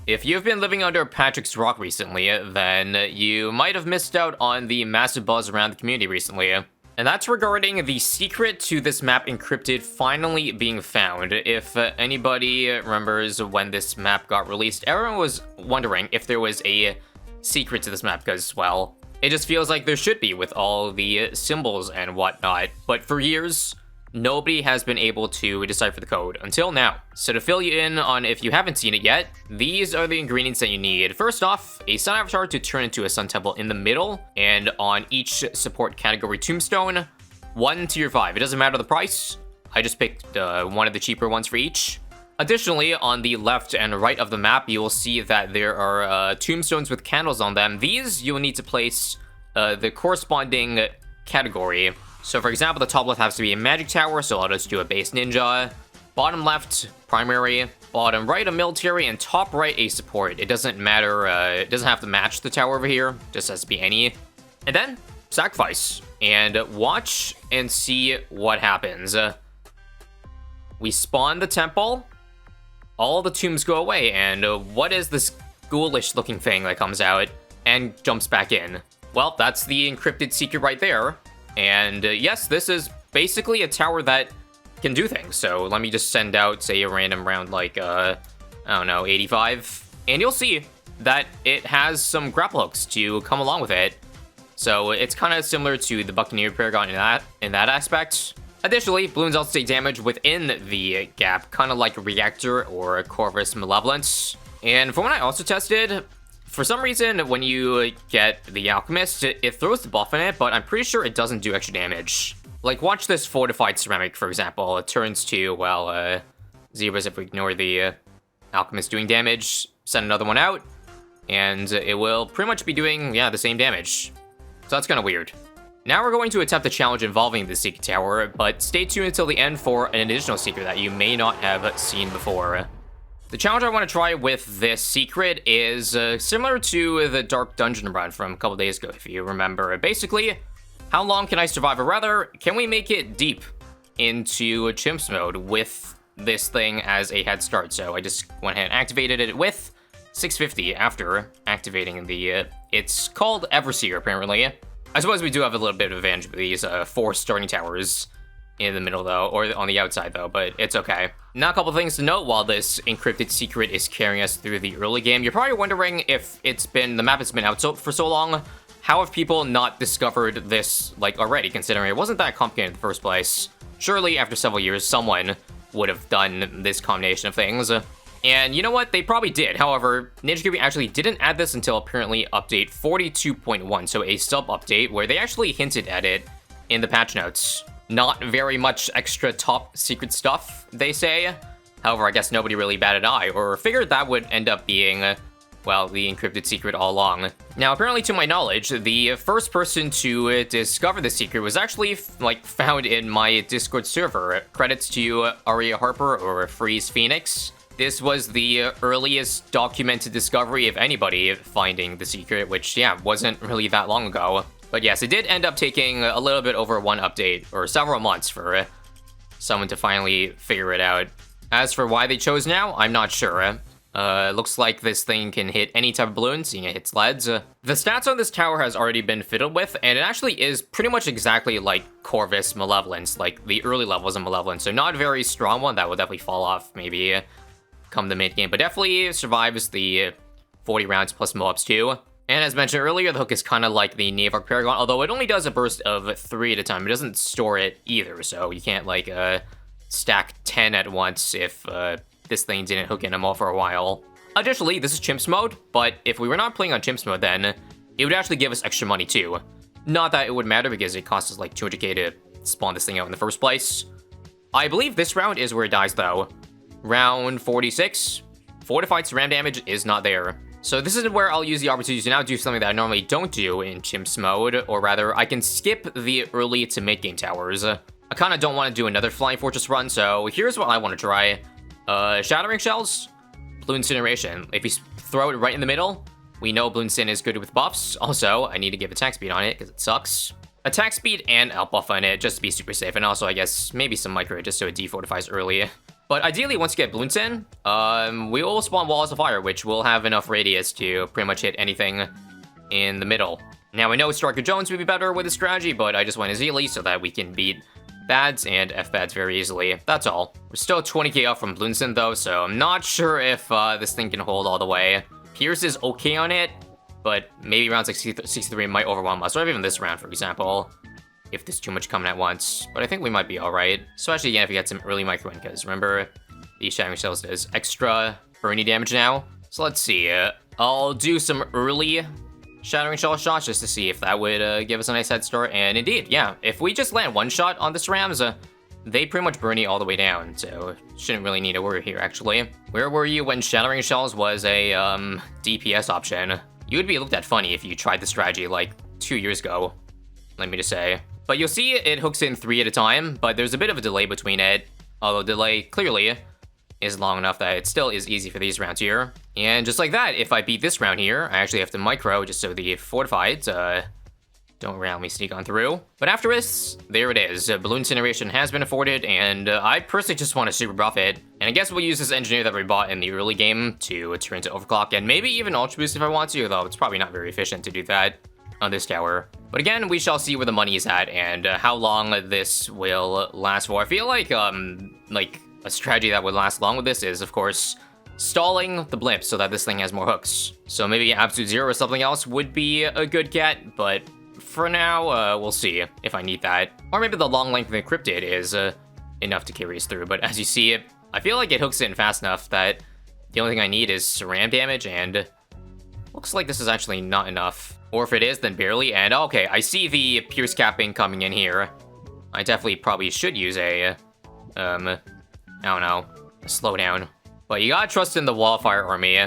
If you've been living under Patrick's Rock recently, then you might have missed out on the massive buzz around the community recently. And that's regarding the secret to this map Encrypted finally being found. If anybody remembers when this map got released, everyone was wondering if there was a secret to this map because, well, it just feels like there should be with all the symbols and whatnot. But for years, nobody has been able to decipher the code until now. So to fill you in on if you haven't seen it yet, these are the ingredients that you need. First off, a sun avatar to turn into a sun temple in the middle, and on each support category tombstone, 1 tier 5. It doesn't matter the price. I just picked one of the cheaper ones for each. Additionally, on the left and right of the map, you will see that there are tombstones with candles on them. These you will need to place the corresponding category. So for example, the top left has to be a magic tower, so I'll just do a base ninja. Bottom left, primary. Bottom right, a military, and top right, a support. It doesn't matter, it doesn't have to match the tower over here, just has to be any. And then, sacrifice. And watch and see what happens. We spawn the temple, all the tombs go away, and what is this ghoulish looking thing that comes out and jumps back in? Well, that's the encrypted secret right there. And yes, this is basically a tower that can do things. So let me just send out, say, a random round like, I don't know, 85. And you'll see that it has some grapple hooks to come along with it. So it's kind of similar to the Buccaneer Paragon in that aspect. Additionally, balloons also take damage within the gap, kind of like a Reactor or a Corvus Malevolence. And from what I also tested, for some reason, when you get the Alchemist, it throws the buff in it, but I'm pretty sure it doesn't do extra damage. Like, watch this Fortified Ceramic, for example. It turns to, well, zebras if we ignore the Alchemist doing damage. Send another one out, and it will pretty much be doing, yeah, the same damage. So that's kind of weird. Now we're going to attempt a challenge involving the Secret Tower, but stay tuned until the end for an additional secret that you may not have seen before. The challenge I want to try with this secret is similar to the Dark Dungeon run from a couple days ago, if you remember. Basically, how long can I survive, or rather, can we make it deep into chimps mode with this thing as a head start? So I just went ahead and activated it with 650 after activating the, it's called Everseer, apparently. I suppose we do have a little bit of advantage with these 4 starting towers in the middle, though, or on the outside, though, but it's okay. Now, a couple things to note while this encrypted secret is carrying us through the early game. You're probably wondering if the map has been out for so long, how have people not discovered this, like, already, considering it wasn't that complicated in the first place? Surely, after several years, someone would have done this combination of things. And you know what? They probably did. However, Ninja Gaming actually didn't add this until apparently update 42.1, so a sub-update where they actually hinted at it in the patch notes. Not very much extra top secret stuff, they say. However, I guess nobody really batted an eye, or figured that would end up being, well, the encrypted secret all along. Now, apparently, to my knowledge, the first person to discover the secret was actually, like, found in my Discord server. Credits to Aria Harper or Freeze Phoenix. This was the earliest documented discovery of anybody finding the secret, which, yeah, wasn't really that long ago. But yes, it did end up taking a little bit over one update, or several months for someone to finally figure it out. As for why they chose now, I'm not sure. Looks like this thing can hit any type of balloon, seeing it hits leads. The stats on this tower has already been fiddled with, and it actually is pretty much exactly like Corvus Malevolence, like the early levels of Malevolence. So not a very strong one, that will definitely fall off maybe come the mid-game, but definitely survives the 40 rounds plus mo-ups too. And as mentioned earlier, the hook is kind of like the Navark Paragon, although it only does a burst of 3 at a time. It doesn't store it either, so you can't, like, stack 10 at once if this thing didn't hook in them all for a while. Additionally, this is chimps mode, but if we were not playing on chimps mode, then it would actually give us extra money too. Not that it would matter, because it costs us like 200k to spawn this thing out in the first place. I believe this round is where it dies, though. Round 46, Fortified Ceramic damage is not there. So this is where I'll use the opportunity to now do something that I normally don't do in chimps mode, or rather, I can skip the early to mid-game towers. I kind of don't want to do another Flying Fortress run, so here's what I want to try. Shattering Shells, Blue Incineration. If you throw it right in the middle, we know Blue Incin is good with buffs. Also, I need to give attack speed on it, because it sucks. Attack speed and out buff on it, just to be super safe, and also, I guess, maybe some micro, just so it defortifies early. But ideally, once you get Bloons in, we will spawn walls of fire, which will have enough radius to pretty much hit anything in the middle. Now, I know Striker Jones would be better with this strategy, but I just went Azili so that we can beat Bads and F-Bads very easily. That's all. We're still 20k off from Bloons though, so I'm not sure if this thing can hold all the way. Pierce is okay on it, but maybe round 63 might overwhelm us, or even this round, for example, if there's too much coming at once. But I think we might be alright, especially again if we get some early micro in, because remember, the Shattering Shells does extra Bernie damage now. So let's see, I'll do some early Shattering Shell shots just to see if that would give us a nice head start. And indeed, yeah, if we just land one shot on this Rams, they pretty much Bernie all the way down, so shouldn't really need to worry here, actually. Where were you when Shattering Shells was a DPS option? You would be looked at funny if you tried the strategy like 2 years ago, let me just say. But you'll see it hooks in 3 at a time, but there's a bit of a delay between it, although delay clearly is long enough that it still is easy for these rounds here. And just like that, if I beat this round here, I actually have to micro just so the fortified don't randomly sneak on through. But after this, there it is. Balloon Incineration has been afforded, and I personally just want to super buff it. And I guess we'll use this engineer that we bought in the early game to turn to overclock, and maybe even ultra boost if I want to, though it's probably not very efficient to do that on this tower. But again, we shall see where the money is at and how long this will last for. I feel like a strategy that would last long with this is, of course, stalling the blimp so that this thing has more hooks. So maybe Absolute Zero or something else would be a good get, but for now, we'll see if I need that. Or maybe the long length of Encrypted is enough to carry us through, but as you see it, I feel like it hooks in fast enough that the only thing I need is Ceram damage, and looks like this is actually not enough. Or if it is, then barely, and okay, I see the Pierce capping coming in here. I definitely probably should use a, I don't know, a slowdown. But you gotta trust in the Wildfire Army.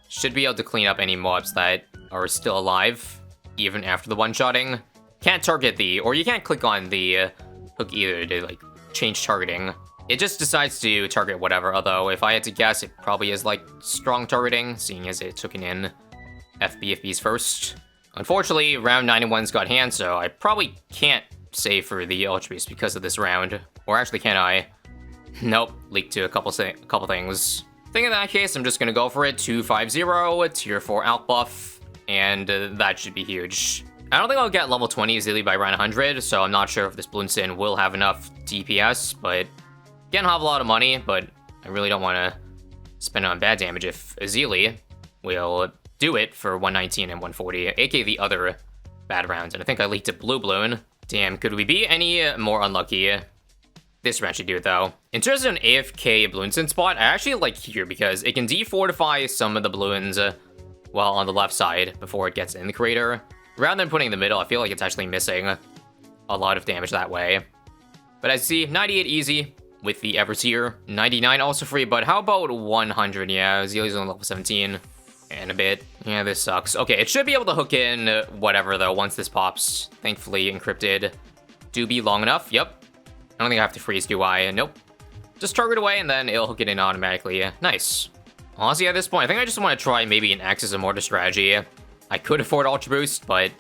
Should be able to clean up any mobs that are still alive, even after the one-shotting. Can't target or you can't click on the hook either to, like, change targeting. It just decides to target whatever, although if I had to guess, it probably is, like, strong targeting, seeing as it took in FBFBs first. Unfortunately, round 91's got hand, so I probably can't save for the Ultra Beast because of this round. Or actually, can I? Nope, leaked to a couple things. I think in that case, I'm just gonna go for it. 250, tier 4 out buff, and that should be huge. I don't think I'll get level 20 easily by round 100, so I'm not sure if this Bloons will have enough DPS, but again, I'll have a lot of money, but I really don't want to spend it on bad damage if Azili will do it for 119 and 140, aka the other bad rounds, and I think I leaked a blue balloon. Damn, could we be any more unlucky? This round should do it, though. In terms of an AFK Bloons spot, I actually like here because it can defortify some of the balloons while on the left side before it gets in the crater. Rather than putting it in the middle, I feel like it's actually missing a lot of damage that way. But as you see, 98 easy with the Everseer. 99 also free, but how about 100? Yeah, Azili's on level 17 and a bit. Yeah, this sucks. Okay, it should be able to hook in whatever, though, once this pops. Thankfully, Encrypted do be long enough. Yep. I don't think I have to freeze, do I? Nope. Just target away, and then it'll hook it in automatically. Nice. Honestly, at this point, I think I just want to try maybe an Axis of Mortar strategy. I could afford Ultra Boost, but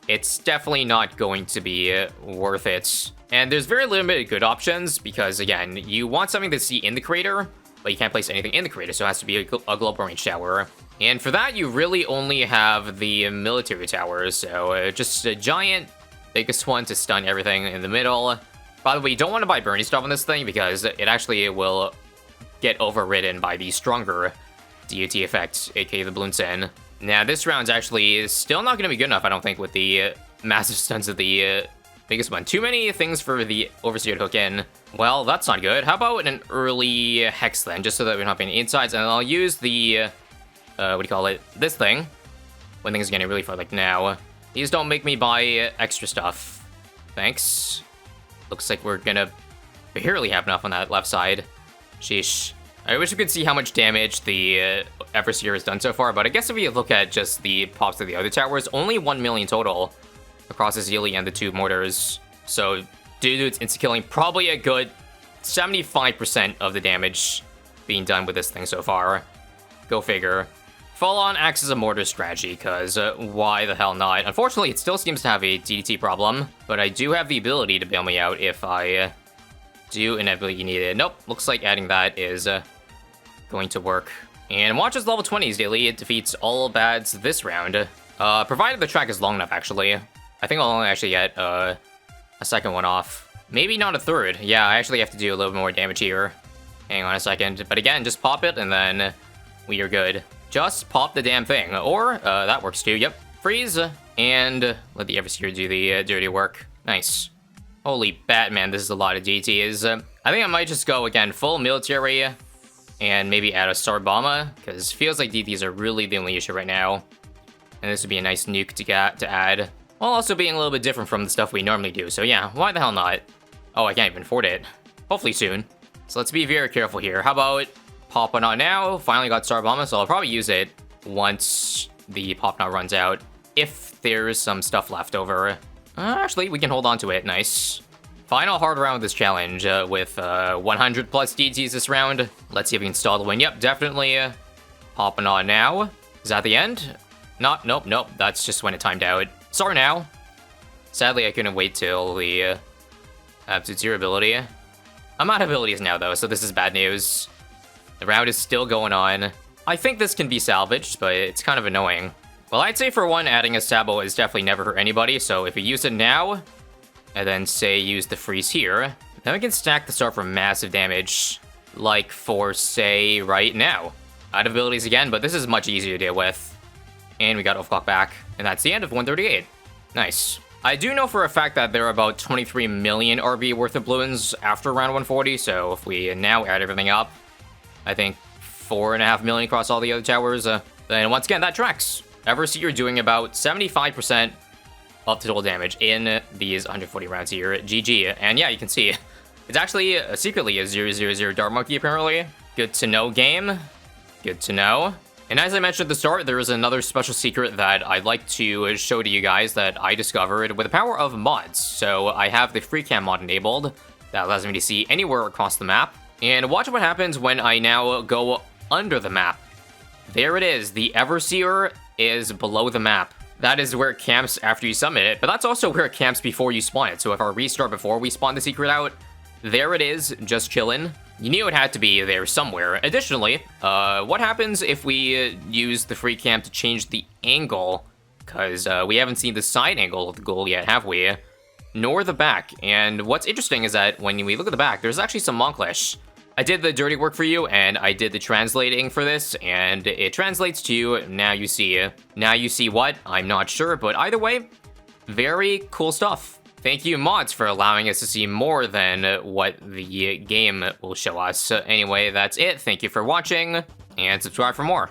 it's definitely not going to be worth it. And there's very limited good options, because, again, you want something to see in the crater, but you can't place anything in the crater, so it has to be a global range tower. And for that, you really only have the military towers, so just a giant, biggest one to stun everything in the middle. By the way, you don't want to buy Bernie stuff on this thing because it actually will get overridden by the stronger DOT effect, aka the Bloons. Now, this round's actually still not going to be good enough, I don't think, with the massive stuns of the biggest one. Too many things for the Overseer to hook in. Well, that's not good. How about an early Hex then, just so that we don't have any insides, and I'll use the, what do you call it, this thing, when things are getting really far, like now. These don't make me buy extra stuff. Thanks. Looks like we're gonna barely have enough on that left side. Sheesh. I wish we could see how much damage the Everseer has done so far, but I guess if we look at just the pops of the other towers, only 1 million total across the Azili and the 2 mortars. So, due to its insta-killing, probably a good 75% of the damage being done with this thing so far. Go figure. Full-on Axis of Mortar strategy, because why the hell not? Unfortunately, it still seems to have a DDT problem, but I do have the ability to bail me out if I Do inevitably need it. Nope, looks like adding that is going to work. And watches level 20s daily. It defeats all bads this round. Provided the track is long enough, actually. I think I'll only actually get a second one off. Maybe not a third. Yeah, I actually have to do a little more damage here. Hang on a second. But again, just pop it and then we are good. Just pop the damn thing. Or, that works too. Yep. Freeze. And let the Everseer do the dirty work. Nice. Holy Batman, this is a lot of DTs. I think I might just go, again, full military. And maybe add a Star Bomber. Because it feels like DTs are really the only issue right now. And this would be a nice nuke to add. While also being a little bit different from the stuff we normally do. So yeah, why the hell not? Oh, I can't even afford it. Hopefully soon. So let's be very careful here. How about Pop Not now? Finally got Star Bomber, so I'll probably use it once the Pop Not runs out. If there's some stuff left over. Actually, we can hold on to it. Nice. Final hard round of this challenge with 100 plus DTs this round. Let's see if we can stall the win. Yep, definitely Pop Not now. Is that the end? Nope. That's just when it timed out. Sorry now. Sadly, I couldn't wait till the Absolute Zero ability. I'm out of abilities now, though, so this is bad news. The round is still going on. I think this can be salvaged, but it's kind of annoying. Well, I'd say for one, adding a Sabo is definitely never hurt anybody, so if we use it now, and then, say, use the freeze here, then we can stack the start for massive damage, like for, say, right now. Out of abilities again, but this is much easier to deal with. And we got overclock back, and that's the end of 138. Nice. I do know for a fact that there are about 23 million RB worth of Bloons after round 140, so if we now add everything up, I think 4.5 million across all the other towers, then once again, that tracks. Everseer doing about 75% of total damage in these 140 rounds here. GG. And yeah, you can see, it's actually secretly a 000 Dart Monkey, apparently. Good to know, game. Good to know. And as I mentioned at the start, there is another special secret that I'd like to show to you guys that I discovered with the power of mods. So I have the free cam mod enabled that allows me to see anywhere across the map. And watch what happens when I now go under the map. There it is. The Everseer is below the map. That is where it camps after you summon it, but that's also where it camps before you spawn it. So if I restart before we spawn the secret out, there it is, just chillin'. You knew it had to be there somewhere. Additionally, what happens if we use the free cam to change the angle? Because we haven't seen the side angle of the goal yet, have we? Nor the back. And what's interesting is that when we look at the back, there's actually some Monclish. I did the dirty work for you, and I did the translating for this, and it translates to now you see. Now you see what? I'm not sure, but either way, very cool stuff. Thank you, mods, for allowing us to see more than what the game will show us. Anyway, that's it. Thank you for watching, and subscribe for more.